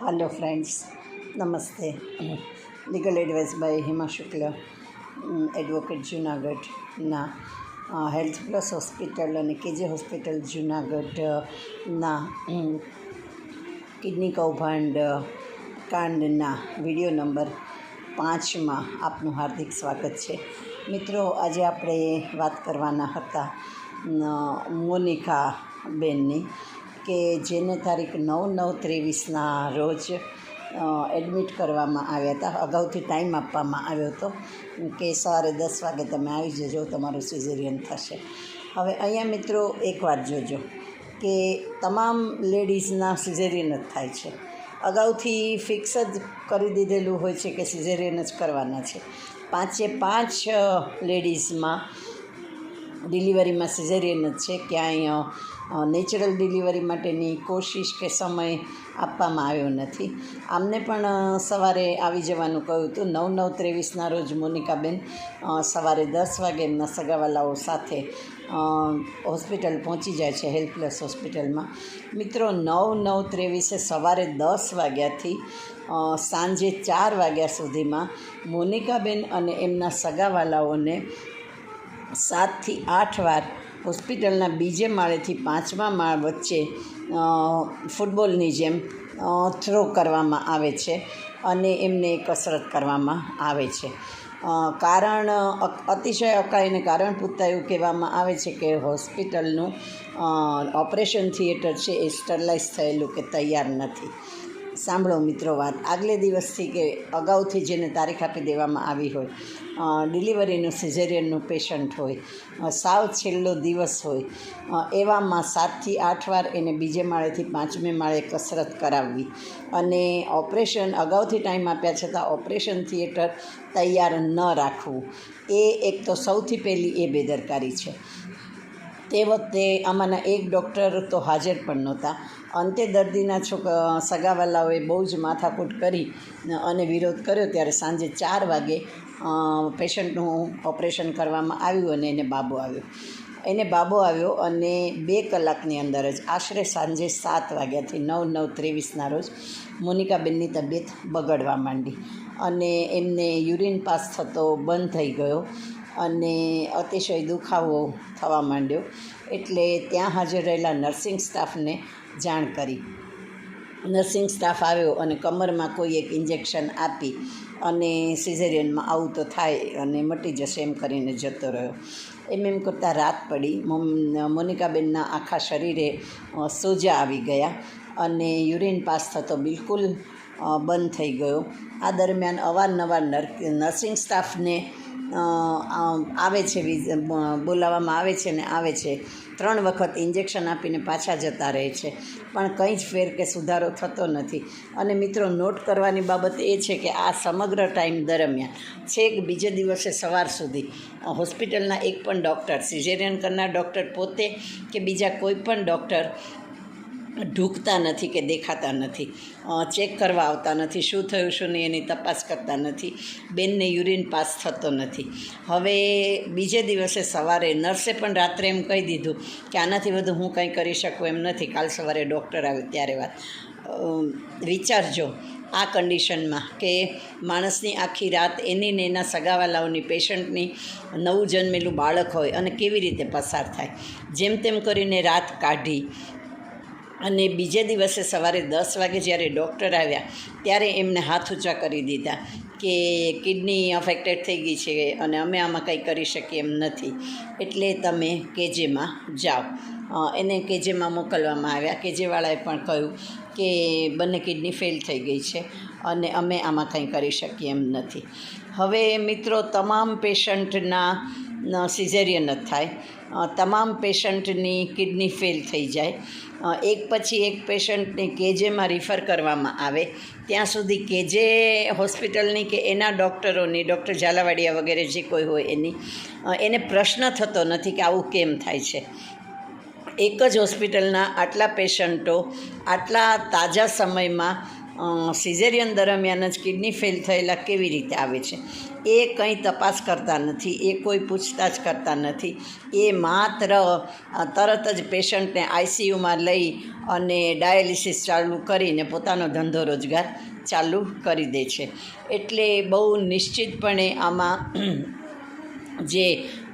Hello friends, नमस्ते। Legal advice by Hima Shukla, advocate Junagadh health plus hospital और KJ hospital Junagadh kidney कौभांड कांडना विडियो नंबर 5 में आपનું હાર્દિક સ્વાગત છે। મિત્રો, આજે આપણે વાત કરવાના હતા મોનિકા બેનની કે જેને તારીખ 9/9/23ના રોજ એડમિટ કરવામાં આવ્યા હતા। અગાઉથી ટાઈમ આપવામાં આવ્યો હતો કે સવારે 10 વાગે તમે આવી જજો, તમારું સિઝેરિયન થશે। હવે અહીંયા મિત્રો એક વાત જોજો કે તમામ લેડીઝના સિઝેરિયન જ થાય છે। અગાઉથી ફિક્સ જ કરી દીધેલું હોય છે કે સિઝેરિયન જ કરવાના છે। 5 લેડીઝમાં ડિલિવરીમાં સિઝેરિયન જ છે। ક્યાંય નેચરલ ડિલિવરી માટેની કોશિશ કે સમય આપવામાં આવ્યો નથી। આમને પણ સવારે આવી જવાનું કહ્યું હતું। 9/9/23ના રોજ મોનિકાબેન સવારે 10 વાગે એમના સગાવાલાઓ સાથે હોસ્પિટલ પહોંચી જાય છે, હેલ્થ પ્લસ હોસ્પિટલમાં। મિત્રો, 9/9/23 સવારે 10 વાગ્યાથી સાંજે 4 વાગ્યા સુધીમાં મોનિકાબેન અને એમના સગાવાલાઓને 7 થી 8 વાર હોસ્પિટલના બીજે માળેથી 5મા માળ વચ્ચે ફૂટબોલની જેમ થ્રો કરવામાં આવે છે અને એમને કસરત કરવામાં આવે છે। કારણ અતિશય અકાળીને કારણ પૂછતા એવું કહેવામાં આવે છે કે હોસ્પિટલનું ઓપરેશન થિયેટર છે એ સ્ટરલાઇઝ થયેલું કે તૈયાર નથી। સાંભળો મિત્રો વાત, આગલે દિવસથી કે અગાઉથી જેને તારીખ આપી દેવામાં આવી હોય, ડિલિવરીનું સિઝેરિયનનું પેશન્ટ હોય, સાવ છેલ્લો દિવસ હોય, એવામાં 7 થી 8 વાર એને બીજે માળેથી 5મે માળે કસરત કરાવવી અને ઓપરેશન અગાઉથી ટાઈમ આપ્યા છતાં ઓપરેશન થિયેટર તૈયાર ન રાખવું, એ એક તો સૌથી પહેલી એ બેદરકારી છે। તે વખતે આમાંના એક ડૉક્ટર તો હાજર પણ નહોતા। અંતે દર્દીના સગાવાલાઓએ બહુ જ માથાકૂટ કરી અને વિરોધ કર્યો ત્યારે સાંજે 4 વાગે પેશન્ટનું ઓપરેશન કરવામાં આવ્યું અને એને બાબો આવ્યો અને 2 કલાકની અંદર જ આશરે સાંજે 7 વાગ્યાથી 9/9/23ના રોજ મોનિકાબેનની તબિયત બગડવા માંડી અને એમને યુરિન પાસ થતો બંધ થઈ ગયો અને અતિશય દુખાવો થવા માંડ્યો। એટલે ત્યાં હાજર રહેલા નર્સિંગ સ્ટાફને જાણ કરી। નર્સિંગ સ્ટાફ આવ્યો અને કમરમાં કોઈ એક ઇન્જેક્શન આપી અને સિઝેરિયનમાં આવું તો થાય અને મટી જશે એમ કરીને જતો રહ્યો। એમ કરતાં રાત પડી। મોનિકાબેનના આખા શરીરે સોજા આવી ગયા અને યુરિન પાસ થતો બિલકુલ બંધ થઈ ગયો। આ દરમિયાન અવારનવાર નર્સિંગ સ્ટાફને બોલાવવામાં આવે છે ને આવે છે, 3 વખત ઇન્જેક્શન આપીને પાછા જતા રહે છે, પણ કંઈ જ ફેર કે સુધારો થતો નથી। અને મિત્રો, નોટ કરવાની બાબત એ છે કે આ સમગ્ર ટાઈમ દરમિયાન છેક બીજે દિવસે સવાર સુધી હોસ્પિટલના એક પણ ડૉક્ટર, સિઝેરિયન કરનાર ડૉક્ટર પોતે કે બીજા કોઈ પણ ડૉક્ટર ઢૂકતા નથી કે દેખાતા નથી, ચેક કરવા આવતા નથી, શું થયું શું નહીં એની તપાસ કરતા નથી। બેનને યુરિન પાસ થતો નથી। હવે બીજે દિવસે સવારે નર્સે પણ રાત્રે એમ કહી દીધું કે આનાથી વધુ હું કંઈ કરી શકું એમ નથી, કાલ સવારે ડૉક્ટર આવે ત્યારે વાત। વિચારજો આ કન્ડિશનમાં કે માણસની આખી રાત એની ને એના સગાવાલાઓની, પેશન્ટની નવું જન્મેલું બાળક હોય અને કેવી રીતે પસાર થાય। જેમ તેમ કરીને રાત કાઢી અને બીજે દિવસે સવારે 10 વાગે જ્યારે ડૉક્ટર આવ્યા ત્યારે એમને હાથ ઊંચા કરી દીધા કે કિડની અફેક્ટેડ થઈ ગઈ છે અને અમે આમાં કંઈ કરી શકીએ એમ નથી, એટલે તમે કેજેમાં જાઓ। એને કેજેમાં મોકલવામાં આવ્યા। કેજેવાળાએ પણ કહ્યું કે બંને કિડની ફેલ થઈ ગઈ છે અને અમે આમાં કંઈ કરી શકીએ એમ નથી। હવે મિત્રો, તમામ પેશન્ટના સિઝેરિયન જ થાય, તમામ પેશન્ટની કિડની ફેલ થઈ જાય, એક પછી એક પેશન્ટને કેજેમાં રિફર કરવામાં આવે, ત્યાં સુધી કેજે હોસ્પિટલની કે એના ડૉક્ટરોની, ડૉક્ટર ઝાલાવાડિયા વગેરે જે કોઈ હોય એને પ્રશ્ન થતો નથી કે આવું કેમ થાય છે। એક જ હોસ્પિટલના આટલા પેશન્ટો આટલા તાજા સમયમાં સિઝેરિયન દરમિયાન જ કિડની ફેલ થયેલા કેવી રીતે આવે છે, એ કંઈ તપાસ કરતા નથી, એ કોઈ પૂછતાછ કરતા નથી. એ માત્ર તરત જ પેશન્ટને આઈસીયુમાં લઈ અને ડાયાલિસિસ ચાલુ કરીને પોતાનો ધંધો રોજગાર ચાલુ કરી દે છે. એટલે બહુ નિશ્ચિતપણે આમાં જે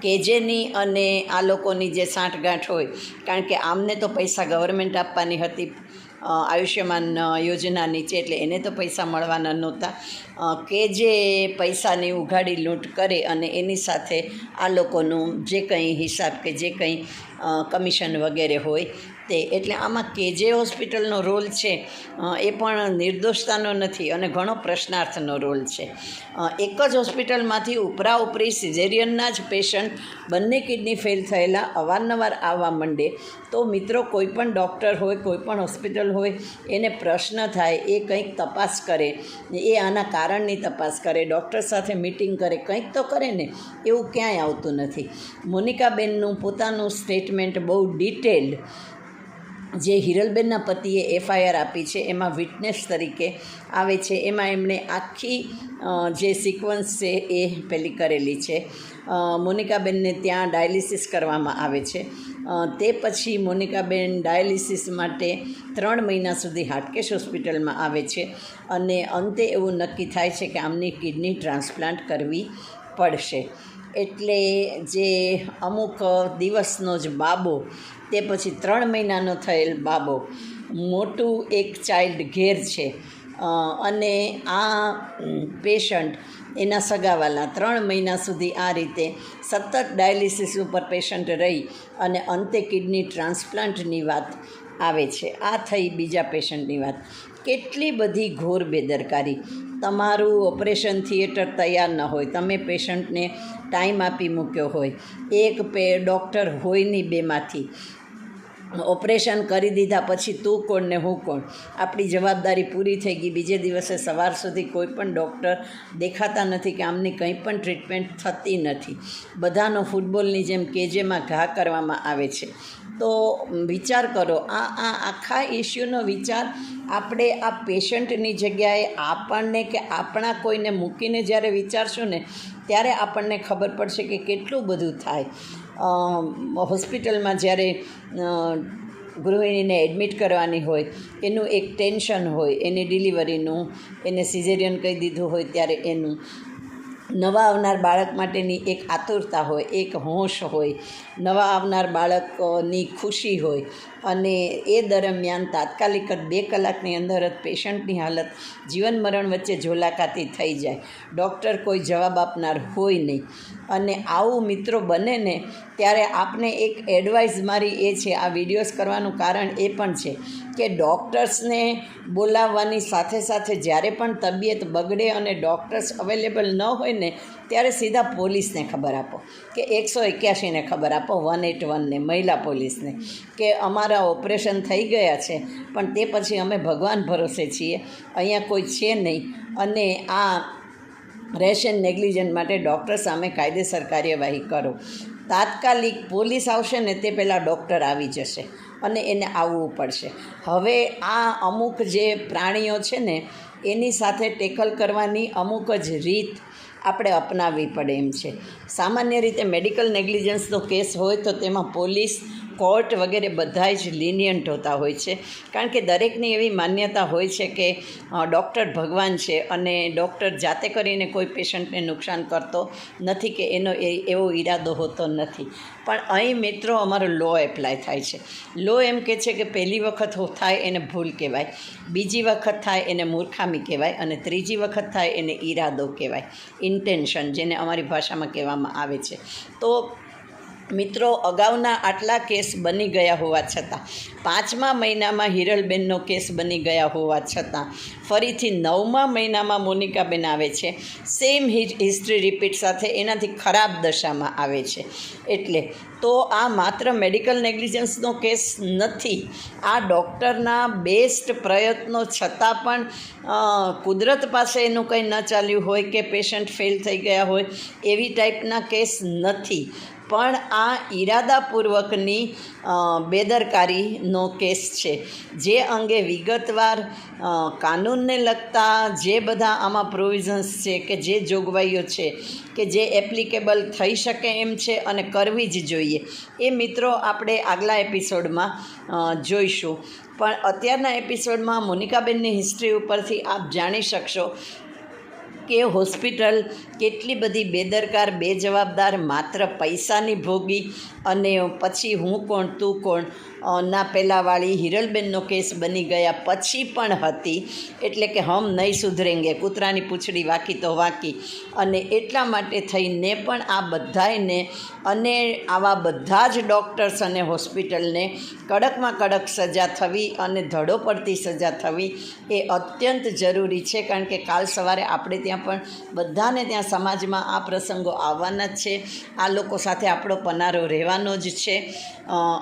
કેજેની અને આ લોકોની જે સાંઠગાંઠ હોય, કારણ કે આમને તો પૈસા ગવર્મેન્ટ આપવાની હતી આયુષ્યમાન યોજના નીચે, એટલે એને તો પૈસા મળવાના નહોતા. કે જે પૈસાની ઉઘાડી લૂંટ કરે અને એની સાથે આ લોકોનું જે કંઈ હિસાબ કે જે કંઈ કમિશન વગેરે હોય તે. એટલે આમાં કેજે હોસ્પિટલનો રોલ છે એ પણ નિર્દોષતાનો નથી અને ઘણો પ્રશ્નાર્થનો રોલ છે. એક જ હોસ્પિટલમાંથી ઉપરાઉપરી સિઝેરિયનના જ પેશન્ટ બંને કિડની ફેલ થયેલા અવારનવાર આવવા માંડે તો મિત્રો કોઈ પણ ડૉક્ટર હોય, કોઈ પણ હોસ્પિટલ હોય, એને પ્રશ્ન થાય, એ કંઈક તપાસ કરે, એ આના કારણની તપાસ કરે, ડૉક્ટર સાથે મિટિંગ કરે, કંઈક તો કરે ને. એવું ક્યાંય આવતું નથી. મોનિકાબેનનું પોતાનું સ્ટેટમેન્ટ બહુ ડિટેલ્ડ જે હિરલબેનના પતિએ એફઆઈઆર આપી છે એમાં વિટનેસ તરીકે આવે છે. એમાં એમણે આખી જે સિક્વન્સ છે એ પેલી કરેલી છે. મોનિકાબેનને ત્યાં ડાયાલિસિસ કરવામાં આવે છે. તે પછી મોનિકાબેન ડાયાલિસિસ માટે 3 મહિના સુધી હાટકેશ હોસ્પિટલમાં આવે છે અને અંતે એવું નક્કી થાય છે કે આમની કિડની ટ્રાન્સપ્લાન્ટ કરવી પડશે. એટલે જે અમુક દિવસનો જ બાબો, તે પછી 3 મહિનાનો થયેલ બાબો, મોટું એક ચાઇલ્ડ ઘેર છે અને આ પેશન્ટ એના સગાવાલા 3 મહિના સુધી આ રીતે સતત ડાયાલિસિસ ઉપર પેશન્ટ રહી અને અંતે કિડની ટ્રાન્સપ્લાન્ટની વાત આવે છે. આ થઈ બીજા પેશન્ટની વાત. કેટલી બધી ઘોર બેદરકારી. તમારું ઓપરેશન થિયેટર તૈયાર ન હોય, તમે પેશન્ટને ટાઈમ આપી મૂક્યો હોય, એક ડૉક્ટર હોય નહીં બેમાંથી, ઓપરેશન કરી દીધા પછી તું કોણ ને હું કોણ, આપણી જવાબદારી પૂરી થઈ ગઈ, બીજે દિવસે સવાર સુધી કોઈ પણ ડૉક્ટર દેખાતા નથી કે આમની કંઈ પણ ટ્રીટમેન્ટ થતી નથી. બધાનો ફૂટબોલની જેમ કેજેમાં ઘા કરવામાં આવે છે. તો વિચાર કરો, આ આખા ઇસ્યુનો વિચાર આપણે આ પેશન્ટની જગ્યાએ આપણને કે આપણા કોઈને મૂકીને જ્યારે વિચારશું ને ત્યારે આપણને ખબર પડશે કે કેટલું બધું થાય. હોસ્પિટલમાં જ્યારે ગૃહિણીને એડમિટ કરવાની હોય એનું એક ટેન્શન હોય, એની ડિલિવરીનું, એને સિઝેરિયન કહી દીધું હોય ત્યારે એનું, નવા આવનાર બાળક માટેની એક આતુરતા હોય, એક હોશ હોય, નવા આવનાર બાળકની ખુશી હોય અને એ દરમિયાન તાત્કાલિક જ 2 કલાકની અંદર જ પેશન્ટની હાલત જીવન મરણ વચ્ચે ઝોલાકાતી થઈ જાય. ડૉક્ટર કોઈ જવાબ આપનાર હોય નહીં. અને આવું મિત્રો બને ને ત્યારે આપને એક એડવાઇસ મારી એ છે, આ વિડીયોઝ કરવાનું કારણ એ પણ છે કે ડૉક્ટર્સને બોલાવવાની સાથે સાથે જ્યારે પણ તબિયત બગડે અને ડૉક્ટર્સ અવેલેબલ ન હોય ને ત્યારે સીધા પોલીસને ખબર આપો, કે 181ને ખબર આપો, 181ને, મહિલા પોલીસને, કે અમારા ઓપરેશન થઈ ગયા છે પણ તે પછી અમે ભગવાન ભરોસે છીએ, અહીંયા કોઈ છે નહીં અને આ રેશ એન્ડ નેગ્લિજન્ટ માટે ડૉક્ટર સામે કાયદેસર કાર્યવાહી કરો. તાત્કાલિક પોલીસ આવશે ને તે પહેલાં ડૉક્ટર આવી જશે અને એને આવવું પડશે. હવે આ અમુક જે પ્રાણીઓ છે ને એની સાથે ટેકલ કરવાની અમુક જ રીત આપણે અપનાવવી પડે એમ છે. સામાન્ય રીતે મેડિકલ નેગ્લિજન્સનો કેસ હોય તો તેમાં પોલીસ, કોર્ટ વગેરે બધા જ લિનિયન્ટ હોતા હોય છે, કારણ કે દરેકની એવી માન્યતા હોય છે કે ડૉક્ટર ભગવાન છે અને ડૉક્ટર જાતે કરીને કોઈ પેશન્ટને નુકસાન કરતો નથી કે એનો એવો ઈરાદો હોતો નથી. પણ અહીં મિત્રો અમારો લો એપ્લાય થાય છે. લો એમ કહે છે કે પહેલી વખત થાય એને ભૂલ કહેવાય, બીજી વખત થાય એને મૂર્ખામી કહેવાય અને ત્રીજી વખત થાય એને ઈરાદો કહેવાય, ઇન્ટેન્શન, જેને અમારી ભાષામાં કહેવામાં આવે છે. તો મિત્રો, અગાઉના આટલા કેસ બની ગયા હોવા છતાં, 5મા મહિનામાં હિરલબેનનો કેસ બની ગયા હોવા છતાં ફરીથી 9મા મહિનામાં મોનિકાબેન આવે છે, સેમ હિસ્ટ્રી રિપીટ સાથે, એનાથી ખરાબ દશામાં આવે છે. એટલે તો આ માત્ર મેડિકલ નેગ્લિજન્સનો કેસ નથી, આ ડૉક્ટરના બેસ્ટ પ્રયત્નો છતાં પણ કુદરત પાસે એનું કંઈ ન ચાલ્યું હોય કે પેશન્ટ ફેલ થઈ ગયા હોય એવી ટાઈપના કેસ નથી. પણ આ ઈરાદાપૂર્વકની બેદરકારીનો કેસ છે, જે અંગે વિગતવાર કાનૂનને લગતા જે બધા આમાં પ્રોવિઝન્સ છે કે જે જોગવાઈઓ છે કે જે એપ્લિકેબલ થઈ શકે એમ છે અને કરવી જ જોઈએ, એ મિત્રો આપણે આગલા એપિસોડમાં જોઈશું. પણ અત્યારના એપિસોડમાં મોનિકાબેનની હિસ્ટ્રી ઉપરથી આપ જાણી શકશો કે હોસ્પિટલ કેટલી બધી બેદરકાર, બેજવાબદાર, માત્ર પૈસાની ભોગી અને પછી હું કોણ તું કોણ ના પહેલાંવાળી હિરલબેનનો કેસ બની ગયા પછી પણ હતી. એટલે કે હમ નહીં સુધરેંગે, કૂતરાની પૂંછડી વાંકી તો વાંકી. અને એટલા માટે થઈને પણ આ બધાયને અને આવા બધા જ ડૉક્ટર્સ અને હોસ્પિટલને કડકમાં કડક સજા થવી અને ધડો પડતી સજા થવી એ અત્યંત જરૂરી છે. કારણ કે કાલ સવારે આપણે ત્યાં પણ બધાને ત્યાં સમાજમાં આ પ્રસંગો આવવાના જ છે, આ લોકો સાથે આપણો પનારો રહેવાનો જ છે.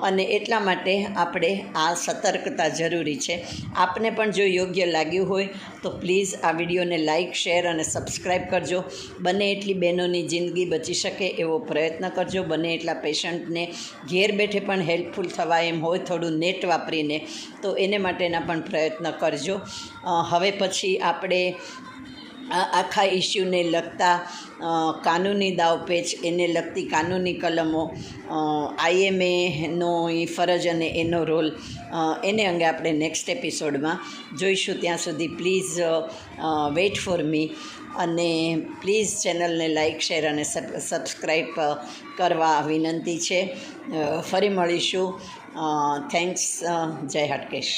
અને એટલા માટે આપણે આ સતર્કતા જરૂરી છે. આપને પણ જો યોગ્ય લાગ્યું હોય તો પ્લીઝ આ વિડીયોને લાઇક, શેર અને સબસ્ક્રાઈબ કરજો. બને એટલી બહેનોની જિંદગી બચી શકે એવો પ્રયત્ન કરજો. બને એટલા પેશન્ટને ઘેર બેઠે પણ હેલ્પફુલ થવા એમ હોય થોડું નેટ વાપરીને, તો એને માટેના પણ પ્રયત્ન કરજો. હવે પછી આપણે આખા ઇસ્યુને લગતા કાનૂની દાવપેચ, એને લગતી કાનૂની કલમો, IMAનો એ ફરજ અને એનો રોલ, એને અંગે આપણે નેક્સ્ટ એપિસોડમાં જોઈશું. ત્યાં સુધી પ્લીઝ વેઇટ ફોર મી અને પ્લીઝ ચેનલને લાઇક, શેર અને સબસ્ક્રાઈબ કરવા વિનંતી છે. ફરી મળીશું. થેન્ક્સ. જય હાટકેશ.